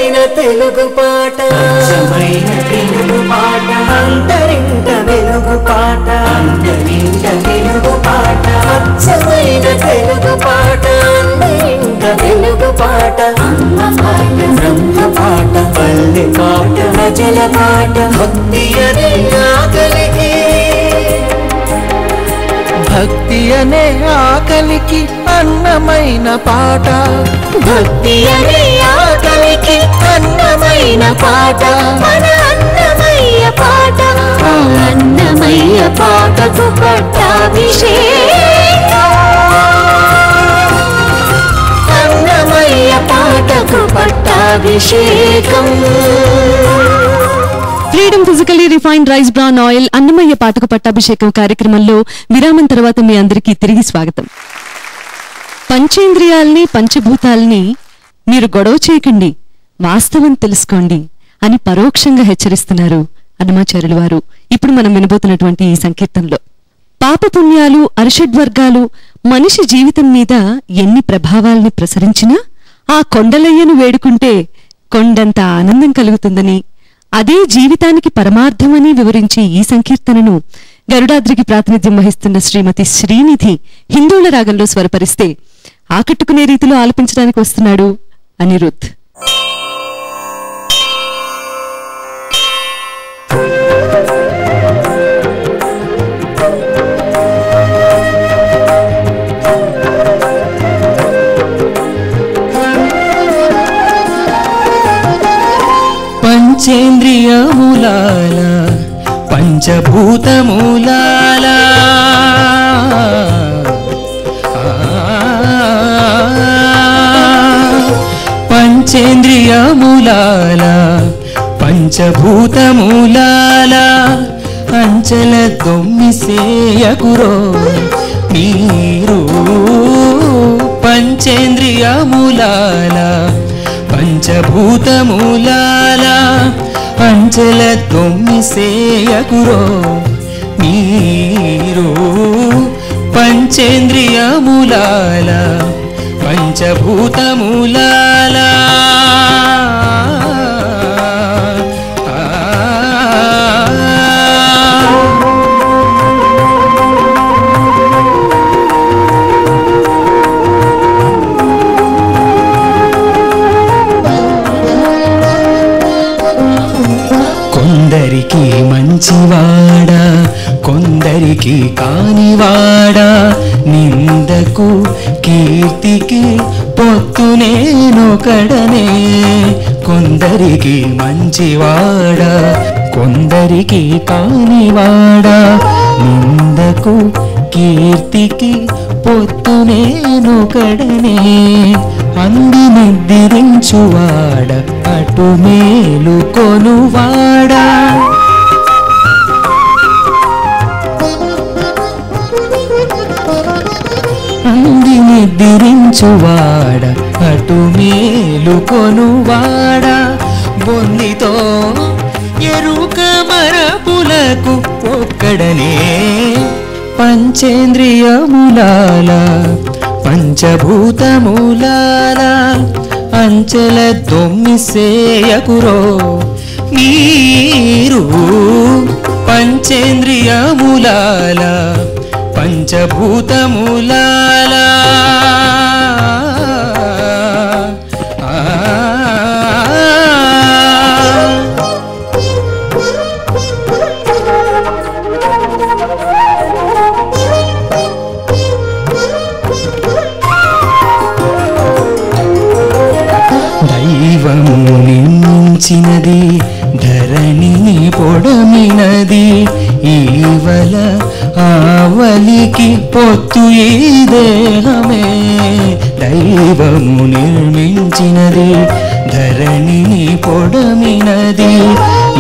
అచ్చమైన తెలుగు పాట అచ్చమైన తెలుగు పాట అంతరింట వెలుగు పాట అంతరింట వెలుగు పాట అచ్చమైన తెలుగు పాట అంతరింట వెలుగు పాట అమ్మ పాట బ్రహ్మ పాట పల్లె పాట ప్రజల పాట భక్తి అనే ఆకలికి భక్తి అనే ఆకలికి అన్నమైన పాట భక్తి అనే ఆకలికి అన్నమైన పాట మన అన్నమయ్య పాట అన్నమయ్య పాటకు పట్టాభిషేకం అన్నమయ్య పాటకు పట్టాభిషేకం. Freedom physically refined rice bran oil Annamayya పాటకు పట్టాభిషేకం కార్యక్రమంలో విరామం తర్వాత మీ అందరికీ తిరిగి స్వాగతం. పంచేంద్రియాల్ని పంచభూతాల్ని మీరు గొడవ చేయకండి, వాస్తవం తెలుసుకోండి అని పరోక్షంగా హెచ్చరిస్తున్నారు అన్నమాచార్యులు వారు ఇప్పుడు మనం వినబోతున్నటువంటి ఈ సంకీర్తనలో. పాపపుణ్యాలు అరిషడ్వర్గాలు మనిషి జీవితం మీద ఎన్ని ప్రభావాల్ని ప్రసరించినా ఆ కొండలయ్యను వేడుకుంటే కొండంత ఆనందం కలుగుతుందని, అదే జీవితానికి పరమార్థమని వివరించి ఈ సంకీర్తనను గరుడాద్రికి ప్రాతినిధ్యం వహిస్తున్న శ్రీమతి శ్రీనిధి హిందోళ రాగంలో స్వరపరిస్తే ఆకట్టుకునే రీతిలో ఆలపించడానికి వస్తున్నాడు అనిరుద్ధ్. పంచేంద్రియములాల పంచభూతములాల పంచేంద్రియములాల పంచభూతములాల అంచల తొమ్మిసేయకురో మీరు పంచేంద్రియములాల పంచభూతములాల అంచల తొమ్మిసేయకురో మీరు పంచేంద్రియములాల పంచభూతములాల కొందరికి మంచివాడా కొందరికి కానివాడా నిందకు కీర్తికి పొత్తునేనొకడనే కొందరికి మంచివాడా కొందరికి కానివాడా నిందకు కీర్తికి పొత్తునేనొకడనే అంది నిద్రించువాడ అటు మేలు కొనువాడా అంది నిద్రించువాడ అటు మేలు కొనువాడా బొందితో ఎరుక మరపులకు ఒక్కడనే పంచేంద్రియములాల పంచభూతములాల అంచెల తొమ్మిసేయకురో మీరు పంచేంద్రియములాల పంచభూతములాల దైవము నిర్మించినది ధరణిని పొడమినది ఈవల ఆవలికి పొత్తు ఈ దేహమే దైవము నిర్మించినది ధరణిని పొడమినది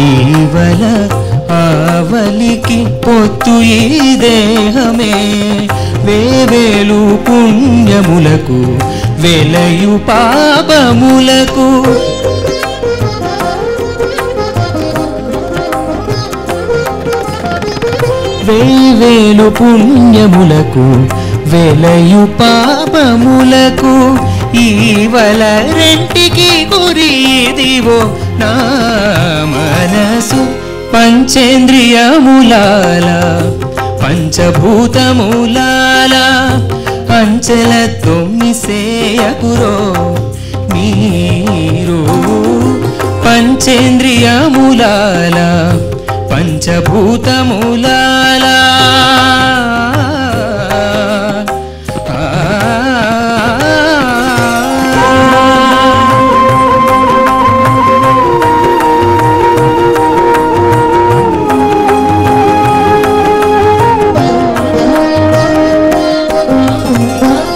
ఈవల ఆవలికి పొత్తు ఈ దేహమే వేవేలు పుణ్యములకు వెలయు పాపములకు వేవేలు పుణ్యములకు వెలయు పాపములకు ఈవల రెంటికి గురి ఇది నీవో నా మనసు పంచేంద్రియములాల పంచభూతములాల అంచెల తొమ్మిసేయకురో మీరు పంచేంద్రియములాల పంచభూతములాల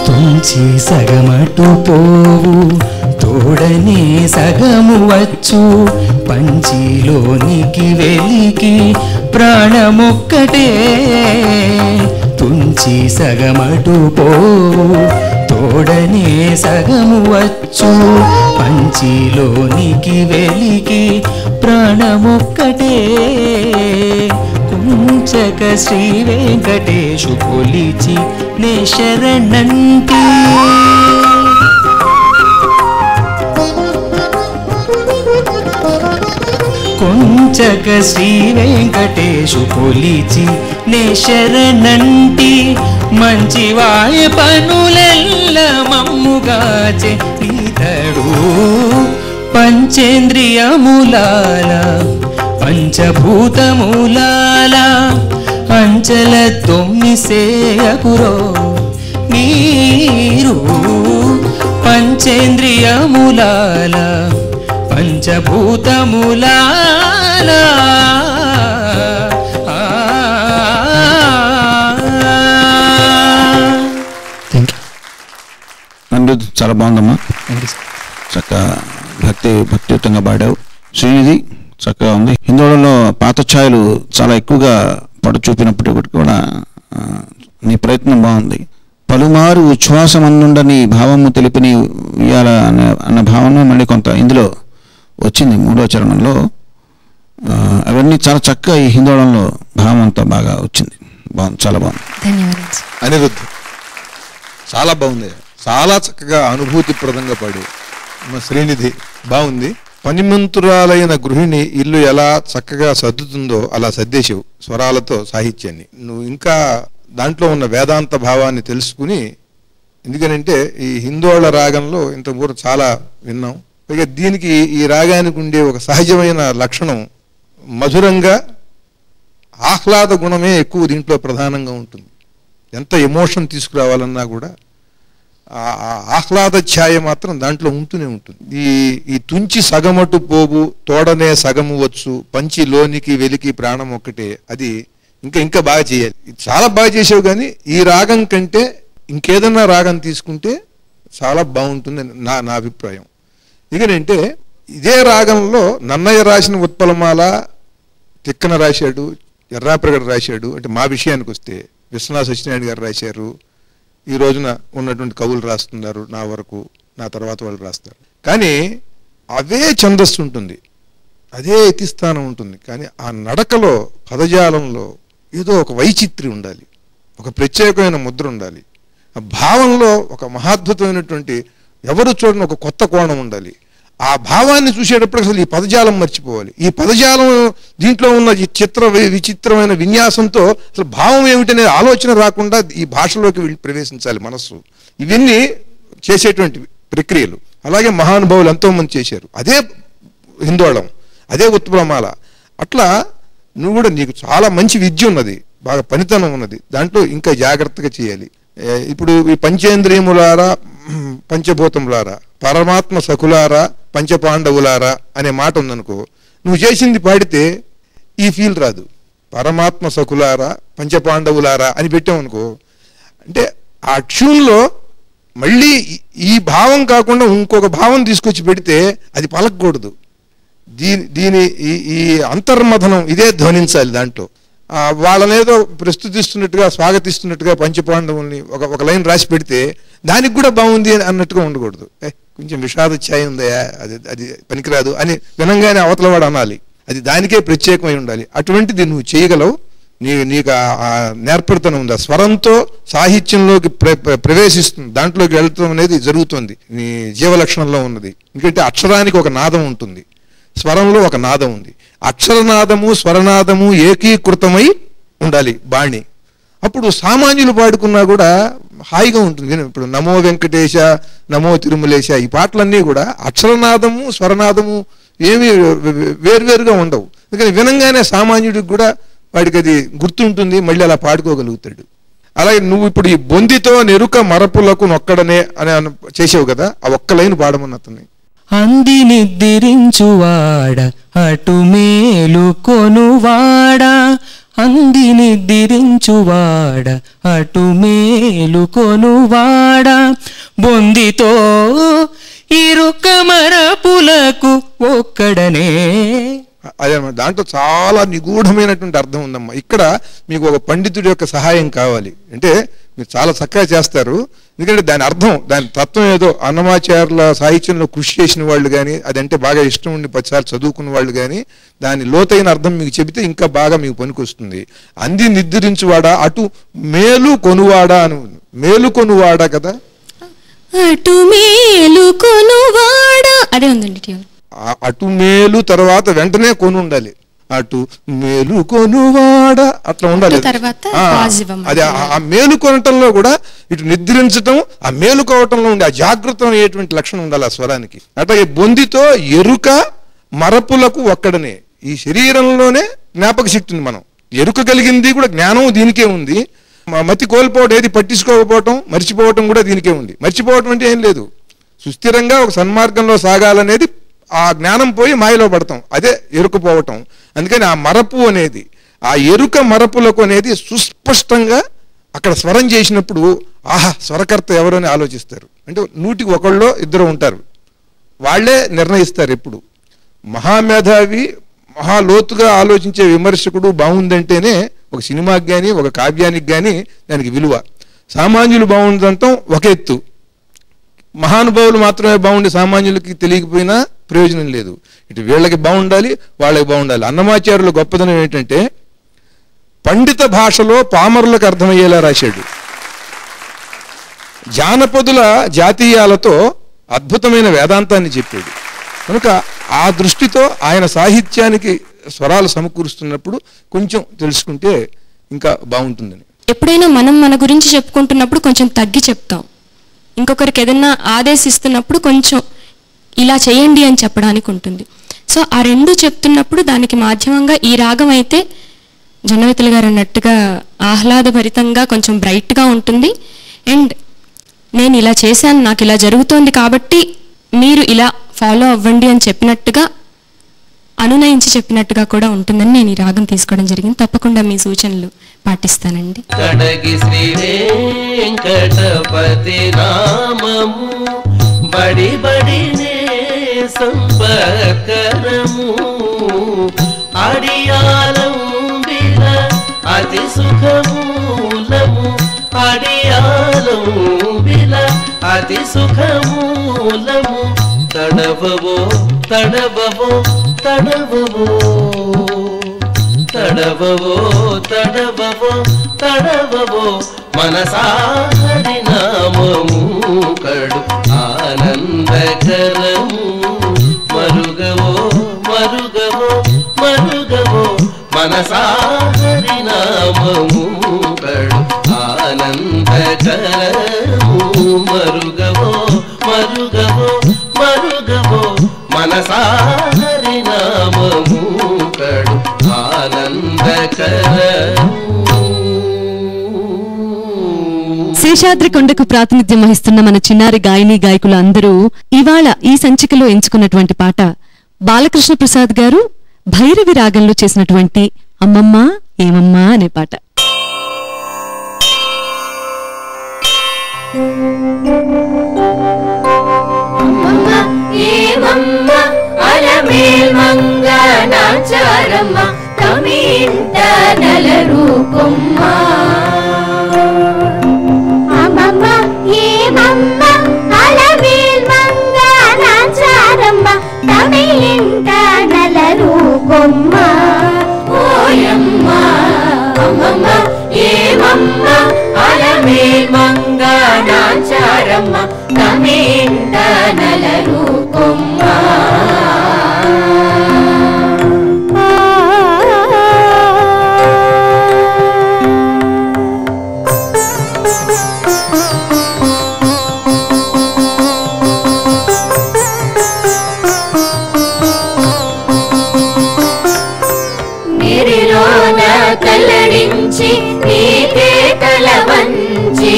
తుంచి సగమటు పోవు తోడనే సగము వచ్చు పంచిలోనికి వెలికి ప్రాణమొక్కటే తుంచి సగమటు పోవు తోడనే సగము వచ్చు పంచిలోనికి వెలికి ప్రాణమొక్కటే కుంచక శ్రీ వెంకటేశు కొలిచి నే శరణంటి కుంచక శ్రీ వెంకటేశు కొలిచి నే శరణంటి మంచివాయ పనులెల్ల మమ్ముగాచే ఇతడు పంచేంద్రియములాల పంచభూతములాల అంచెల తొమ్మిసేయకురో మీరు పంచేంద్రియములాల పంచభూతములాల అనిరుద్ధ్ చాలా బాగుందమ్మా. చక్కగా భక్తియుతంగా పాడావు. శ్రీనిధి చక్కగా ఉంది. హిందోళంలో పాత ఛాయలు చాలా ఎక్కువగా పడు చూపినప్పటికీ కూడా నీ ప్రయత్నం బాగుంది. పలుమారు ఉచ్ఛ్వాసమందుండని భావము తెలిపిని ఉయ్యాల అన్న భావన మళ్ళీ కొంత ఇందులో వచ్చింది మూడో చరణంలో. అవన్నీ చాలా చక్కగా ఈ హిందోళంలో భావం అంతా బాగా వచ్చింది. బాగుంది, చాలా బాగుంది. ధన్యవాదాలు. అనిరుద్ధ్ చాలా బాగుంది, చాలా చక్కగా అనుభూతిప్రదంగా పాడు. మా శ్రీనిధి బాగుంది. పనిమంతురాలైన గృహిణి ఇల్లు ఎలా చక్కగా సర్దుతుందో అలా సర్దేశావు స్వరాలతో సాహిత్యాన్ని. నువ్వు ఇంకా దాంట్లో ఉన్న వేదాంత భావాన్ని తెలుసుకుని, ఎందుకనంటే ఈ హిందోళ రాగంలో ఇంతకుముందు చాలా విన్నాం. పైగా దీనికి ఈ రాగానికి ఉండే ఒక సహజమైన లక్షణం మధురంగా ఆహ్లాద గుణమే ఎక్కువ దీంట్లో ప్రధానంగా ఉంటుంది. ఎంత ఎమోషన్ తీసుకురావాలన్నా కూడా ఆహ్లాద ఛాయ మాత్రం దాంట్లో ఉంటూనే ఉంటుంది. ఈ తుంచి సగమటు పోవు తోడనే సగము వచ్చు పంచి లోనికి వెలికి ప్రాణం ఒక్కటే, అది ఇంకా బాగా చేయాలి. చాలా బాగా చేసావు, కానీ ఈ రాగం కంటే ఇంకేదన్నా రాగం తీసుకుంటే చాలా బాగుంటుంది నా అభిప్రాయం. ఎందుకంటే ఇదే రాగంలో నన్నయ్య రాసిన ఉత్పలమాల తిక్కన రాశాడు, ఎర్రాప్రగడ రాశాడు. అంటే మా విషయానికి వస్తే విశ్వనాథ సత్యనారాయణ గారు రాశారు. ఈ రోజున ఉన్నటువంటి కవులు రాస్తున్నారు, నా వరకు నా తర్వాత వాళ్ళు రాస్తారు. కానీ అవే ఛందస్సు ఉంటుంది, అదే యతిస్థానం ఉంటుంది. కానీ ఆ నడకలో పదజాలంలో ఏదో ఒక వైచిత్ర్యం ఉండాలి, ఒక ప్రత్యేకమైన ముద్ర ఉండాలి. ఆ భావంలో ఒక మహాద్భుతమైనటువంటి ఎవరు చూడని ఒక కొత్త కోణం ఉండాలి. ఆ భావాన్ని చూసేటప్పుడు అసలు ఈ పదజాలం మర్చిపోవాలి. ఈ పదజాలం దీంట్లో ఉన్న ఈ విచిత్రమైన విన్యాసంతో అసలు భావం ఏమిటనే ఆలోచన రాకుండా ఈ భాషలోకి ప్రవేశించాలి మనస్సు. ఇవన్నీ చేసేటువంటి ప్రక్రియలు. అలాగే మహానుభావులు ఎంతోమంది చేశారు. అదే హిందోళం, అదే ఉత్పలమాల. అట్లా నువ్వు కూడా, నీకు చాలా మంచి విద్య ఉన్నది, బాగా పనితనం ఉన్నది. దాంట్లో ఇంకా జాగ్రత్తగా చేయాలి. ఇప్పుడు ఈ పంచేంద్రియములారా పంచభూతములారా పరమాత్మ సకులారా పంచపాండవులారా అనే మాట ఉందనుకో, నువ్వు చేసింది పాడితే ఈ ఫీల్ రాదు. పరమాత్మ సకులారా పంచపాండవులారా అని పెట్టామనుకో, అంటే ఆ ట్యూన్లో మళ్ళీ ఈ భావం కాకుండా ఇంకొక భావం తీసుకొచ్చి పెడితే అది పలకకూడదు. దీని ఈ అంతర్మథనం ఇదే ధ్వనించాలి. దాంట్లో వాళ్ళనేదో ప్రస్తుతిస్తున్నట్టుగా స్వాగతిస్తున్నట్టుగా పంచపాండవుల్ని ఒక లైన్ రాసి పెడితే దానికి కూడా బాగుంది అన్నట్టుగా ఉండకూడదు. కొంచెం విషాద ఛాయ ఉందయా, అది పనికిరాదు అని వినంగానే అవతలవాడు అనాలి. అది దానికే ప్రత్యేకమై ఉండాలి. అటువంటిది నువ్వు చేయగలవు. నీకు ఆ నేర్పడతనం ఉంది. ఆ స్వరంతో సాహిత్యంలోకి ప్రవేశిస్తుంది, దాంట్లోకి వెళ్తాం అనేది జరుగుతుంది. నీ జీవలక్షణంలో ఉన్నది. ఎందుకంటే అక్షరానికి ఒక నాదం ఉంటుంది. స్వరంలో ఒక నాదం ఉంది. అక్షరనాదము స్వరనాదము ఏకీకృతమై ఉండాలి బాణి. అప్పుడు సామాన్యులు పాడుకున్నా కూడా హాయిగా ఉంటుంది. ఇప్పుడు నమో వెంకటేశ, నమో తిరుమలేశ, ఈ పాటలన్నీ కూడా అక్షరనాదము స్వరనాదము ఏమీ వేరువేరుగా ఉండవు. అందుకని వినంగానే సామాన్యుడికి కూడా వాడికి అది గుర్తుంటుంది, మళ్ళీ అలా పాడుకోగలుగుతాడు. అలాగే నువ్వు ఇప్పుడు ఈ బొందితో నెరుక మరపులకు నొక్కడనే అని చేసావు కదా, ఆ ఒక్క లైన్ పాడమని అతన్ని. అంది నిద్రించువాడ అటు మేలు కొనువాడ, అంది నిద్రించువాడ అటు మేలు కొనువాడ, బొందితో ఇరుక మరపులకు ఒక్కడనే. అదేనమాట, దాంట్లో చాలా నిగూఢమైనటువంటి అర్థం ఉందమ్మా. ఇక్కడ మీకు ఒక పండితుడి యొక్క సహాయం కావాలి అంటే మీరు చాలా చక్కగా చేస్తారు. ఎందుకంటే దాని అర్థం, దాని తత్వం ఏదో అన్నమాచార్యుల సాహిత్యంలో కృషి చేసిన వాళ్ళు కానీ, అదంటే బాగా ఇష్టం ఉండి 10 సార్లు చదువుకున్న వాళ్ళు కానీ దాని లోతైన అర్థం మీకు చెబితే ఇంకా బాగా మీకు పనికొస్తుంది. అంది నిద్రించువాడా అటు మేలు కొనువాడా అని, మేలు కొనువాడా కదా, అటు మేలు కొనువాడా అదే ఉందండి. అటు మేలు తర్వాత వెంటనే కొను ఉండాలి, అటు మేలు కొనువాడ అట్లా ఉండాలి. అది ఆ మేలు కొనటంలో కూడా ఇటు నిద్రించటం, ఆ మేలుకోవటంలో ఉండే ఆ జాగృతం అయ్యేటువంటి లక్షణం ఉండాలి ఆ స్వరానికి. అట్లాగే బొందితో ఎరుక మరపులకు ఒక్కడనే. ఈ శరీరంలోనే జ్ఞాపక శక్తి ఉంది. మనం ఎరుక కలిగింది కూడా జ్ఞానం దీనికే ఉంది. మతి కోల్పోవడం, ఏది పట్టించుకోకపోవటం, మర్చిపోవటం కూడా దీనికే ఉంది. మర్చిపోవటం అంటే ఏం లేదు, సుస్థిరంగా ఒక సన్మార్గంలో సాగాలనేది ఆ జ్ఞానం పోయి మాయలో పడతాం, అదే ఎరుకపోవటం. అందుకని ఆ మరపు అనేది, ఆ ఎరుక మరపులకు అనేది సుస్పష్టంగా అక్కడ స్వరం చేసినప్పుడు ఆహా స్వరకర్త ఎవరు అని ఆలోచిస్తారు. అంటే 100కి 1 2 ఉంటారు, వాళ్లే నిర్ణయిస్తారు. ఎప్పుడు మహామేధావి మహాలోతుగా ఆలోచించే విమర్శకుడు బాగుందంటేనే ఒక సినిమాకి కానీ ఒక కావ్యానికి కానీ దానికి విలువ. సామాన్యులు బాగుందంటాం ఒక ఎత్తు, మహానుభావులు మాత్రమే బాగుండి సామాన్యులకి తెలియకపోయినా ప్రయోజనం లేదు. ఇటు వీళ్ళకి బాగుండాలి, వాళ్ళకి బాగుండాలి. అన్నమాచార్యుల గొప్పదనం ఏంటంటే పండిత భాషలో పామరులకు అర్థమయ్యేలా రాశాడు. జానపదుల జాతీయాలతో అద్భుతమైన వేదాంతాన్ని చెప్పాడు. కనుక ఆ దృష్టితో ఆయన సాహిత్యానికి స్వరాలు సమకూరుస్తున్నప్పుడు కొంచెం తెలుసుకుంటే ఇంకా బాగుంటుందని. ఎప్పుడైనా మనం మన గురించి చెప్పుకుంటున్నప్పుడు కొంచెం తగ్గి చెప్తాం, ఇంకొకరికి ఏదన్నా ఆదేశిస్తున్నప్పుడు కొంచెం ఇలా చేయండి అని చెప్పడానికి ఉంటుంది. సో ఆ రెండు చెప్తున్నప్పుడు దానికి మాధ్యమంగా ఈ రాగం అయితే జొన్నవితుల గారు అన్నట్టుగా ఆహ్లాదభరితంగా కొంచెం బ్రైట్గా ఉంటుంది. అండ్ నేను ఇలా చేశాను, నాకు ఇలా జరుగుతోంది కాబట్టి మీరు ఇలా ఫాలో అవ్వండి అని చెప్పినట్టుగా, అనునయించి చెప్పినట్టుగా కూడా ఉంటుందని నేను ఈ రాగం తీసుకోవడం జరిగింది. తప్పకుండా మీ సూచనలు పాటిస్తానండి. కడగి శ్రీ వెంకటపతి నామము బడి బడినే సంపకరము అడియాలం బిల అతి సుఖమూలము అడియాలం బిల అతి సుఖమూలము తడవవో తడవవో తడవవో తడవవో తడవవో తడవవో మనసాహరి నామము కడు ఆనందకరము మరుగవో మరుగవో మరుగవో మనసాహరి నామము కడు ఆనందకరము మరుగవో మరుగవో మరుగవో మనసాహరి నామము కడు ఆనందకరము. శేషాద్రి కొండకు ప్రాతినిధ్యం వహిస్తున్న మన చిన్నారి గాయని గాయకులు అందరూ ఇవాళ ఈ సంచికలో ఎంచుకున్నటువంటి పాట బాలకృష్ణ ప్రసాద్ గారు భైరవి రాగంలో చేసినటువంటి అమ్మమ్మ ఏమమ్మా అనే పాట. చమరించి నీకే తల వంచి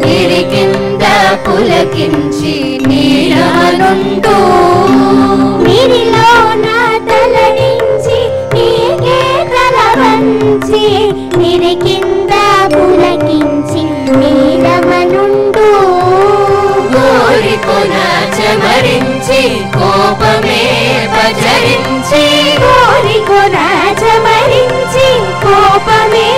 నీరి కింద పులకించి నీడమనుంటూ నీరిలో నా తలడించి నీకే తల వంచి నీరి కింద పులకించి నీడమనుంటూ కోరికొన చమరించి కోపమే పచరించి కోరికొన చమరించి కోపమే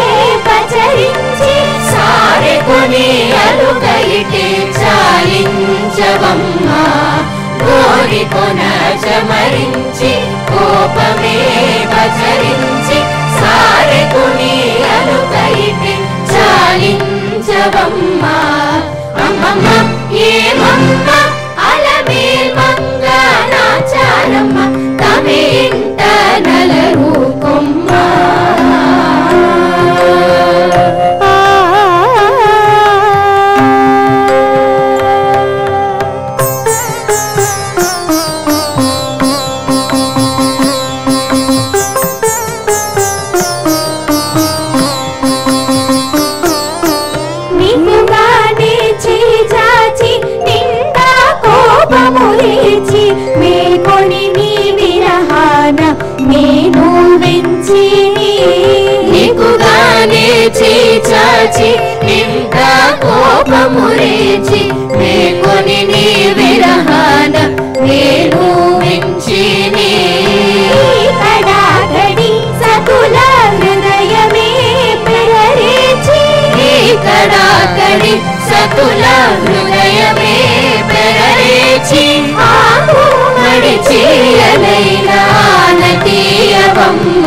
పచరించి సారెకొని అలుగైతే చాలించవమ్మా కోరికొన చమరించి కోపమే పచరించి సారెకొని అలుగైతే చాలించవమ్మా అమ్మమ్మ ఏమమ్మ అలమేల్ మంగ నాచారమ్మ తమే ఇంట నలరు కొమ్మ మేకొని నీ విరహాన నేను వెంచి నీకుగానే చేచాచి నింద కోపము రేచి మేకొని నీ విరహాన నేను వెంచి కడాకడి సతుల హృదయమే పెరరేచి కడాకడి సతుల హృదయమే పెరరేచి మడిచియలైనా నతీయవమ్మ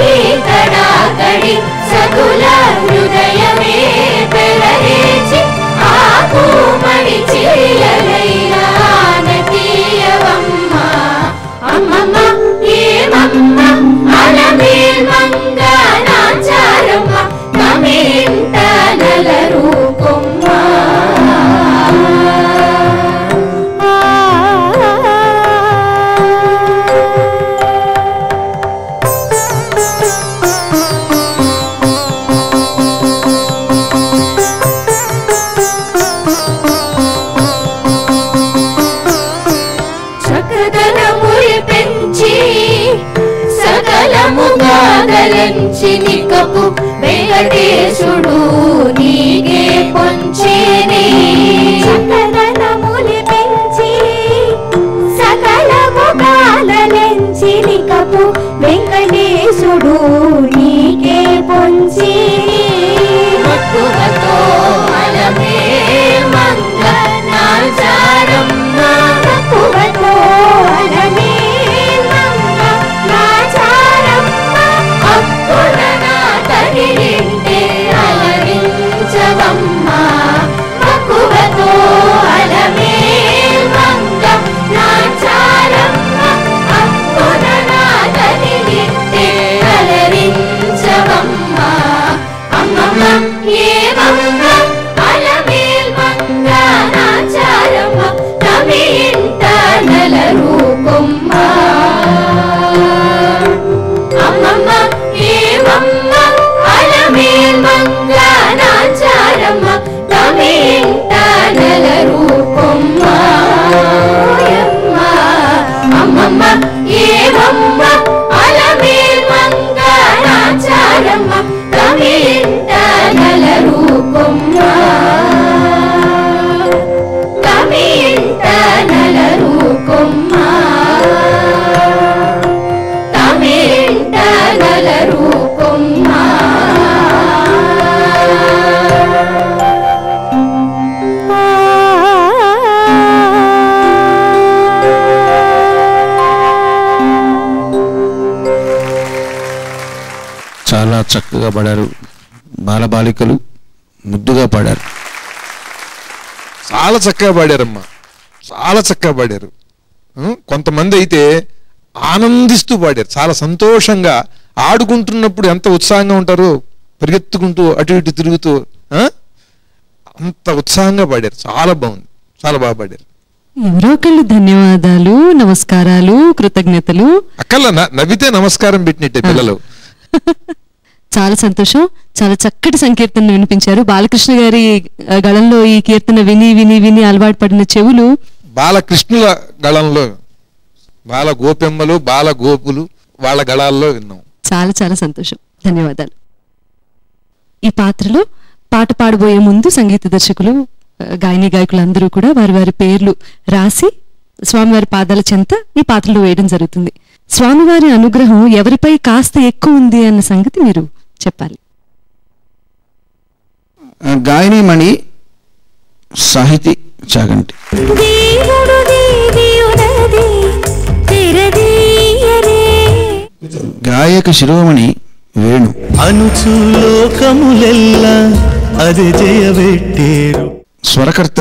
ఈ కడాకడి సతుల హృదయమే పెరరేచి ఆకు మడిచియలైనా నతీయవమ్మ అమ్మమ్మ ఏమమ్మ అలమేల్ మంగ నాచారమ్మ తమేంట నలరు కొమ్మ గలంచి నికపు వెంకటేశుడు నీకే పొంచేనే చక్కదనములు పెంచి సకలము గాలెంచి నికపు వెంకటేశుడు నీకే పొంచి మక్కువతో అలమే మంగ నాచారమ్మ మక్కువతో అలమే మంగ నాచారమ్మ అక్కులనా తగిలింటే అలరించవమ్మ మక్కువతో అలమే మంగ నాచారమ్మ అక్కులనా తగిలింటే అలరించవమ్మ అమ్మమ్మ ఏమమ్మ అలమేల్ మంగ నాచారమ్మ తమి ఇంట నలరు కొమ్మ అమ్మమ్మ ఏమమ్మ అలమేల్ మంగ నాచారమ్మ తమి ఇంట నలరు కొమ్మ అమ్మమ్మ ఏమమ్మ అలమేల్ మంగ నాచారమ్మ తమి ఇంట నలరు కొమ్మ తమి ఇంట నలరు కొమ్మ తమి ఇంట నలరు కొమ్మ చాలా చక్కగా పాడారు. బాలబాలికలు ముద్దుగా పాడారు. చాలా చక్కగా పాడారమ్మా, చాలా చక్కగా పాడారు. కొంతమంది అయితే ఆనందిస్తూ పాడారు, చాలా సంతోషంగా ఆడుకుంటున్నప్పుడు ఎంత ఉత్సాహంగా ఉంటారో, పరిగెత్తుకుంటూ అటు ఇటు తిరుగుతూ అంత ఉత్సాహంగా పాడారు. చాలా బాగుంది, చాలా బాగా పాడారు. ఎవరో ఒకళ్ళు ధన్యవాదాలు, నమస్కారాలు, కృతజ్ఞతలు. అక్కల నవ్వితే నమస్కారం పెట్టినట్టే పిల్లలు. చాలా సంతోషం. చాలా చక్కటి సంకీర్తన వినిపించారు. బాలకృష్ణ గారి గళంలో ఈ కీర్తన విని విని విని అలవాటు పడిన చెవులు బాలకృష్ణుల గళంలో, బాల గోపెమ్మలు, బాల గోపులు వాళ్ళ గళాల్లో విన్నాం. చాలా చాలా సంతోషం. ధన్యవాదాలు. ఈ పాత్రలో పాట పాడబోయే ముందు సంగీత దర్శకులు, గాయని గాయకులందరూ కూడా వారి వారి పేర్లు రాసి స్వామివారి పాదాల చెంత ఈ పాత్రలో వేయడం జరుగుతుంది. స్వామివారి అనుగ్రహం ఎవరిపై కాస్త ఎక్కువ ఉంది అన్న సంగతి మీరు చెప్పాలి. గాయనిమణి సాహితీ చాగంటి. గాయక శిరోమణి వేణు. అనుచు లోకములెల్లా అది జయబెట్టేరు. స్వరకర్త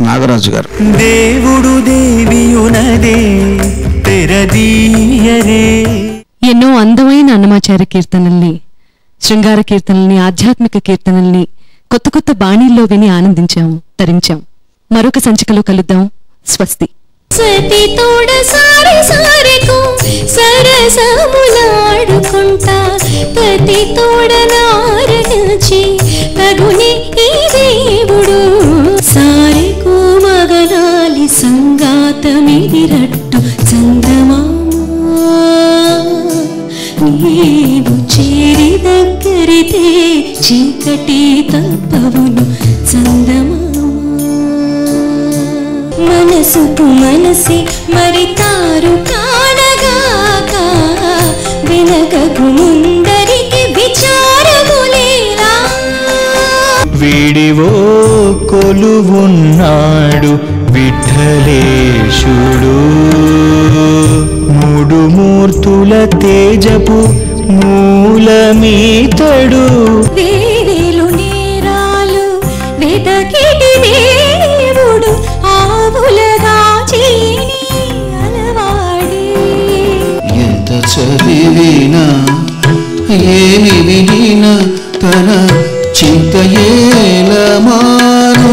నాగరాజు గారు. దేవుడు దేవియునదే తెరదీయరే. ఎన్నో అందమైన అన్నమాచార్య కీర్తనల్ని, శృంగార కీర్తనల్ని, ఆధ్యాత్మిక కీర్తనల్ని కొత్త కొత్త బాణీల్లో విని ఆనందించాం, తరించాం. మరొక సంచికలో కలుద్దాం. స్వస్తి. సతి తోడ సారి సారెకు సరసములాడుకుంటా పతి తోడ నారచి తగుని ఈ దేవుడు సారెకు మగనాలి సంగాతమిదిరట్టు చందమామ నీవు చేరి దగ్గరితే చీకటి తప్పవును చందమామ. మనసుకు మనసి మరి తారు కానగాక వినగకు ముందరికి విచారములేలా. వీడివో కొలువున్నాడు విఠలేశుడు, మూడు మూర్తుల తేజపు మూలమీతడు. వేరేలు నేరాలు వెదకిటి దేవుడు ఆవులగా చీని అలవాడి. ఎంత చదివినా ఏమి వినినా తన చింత ఏలమాను.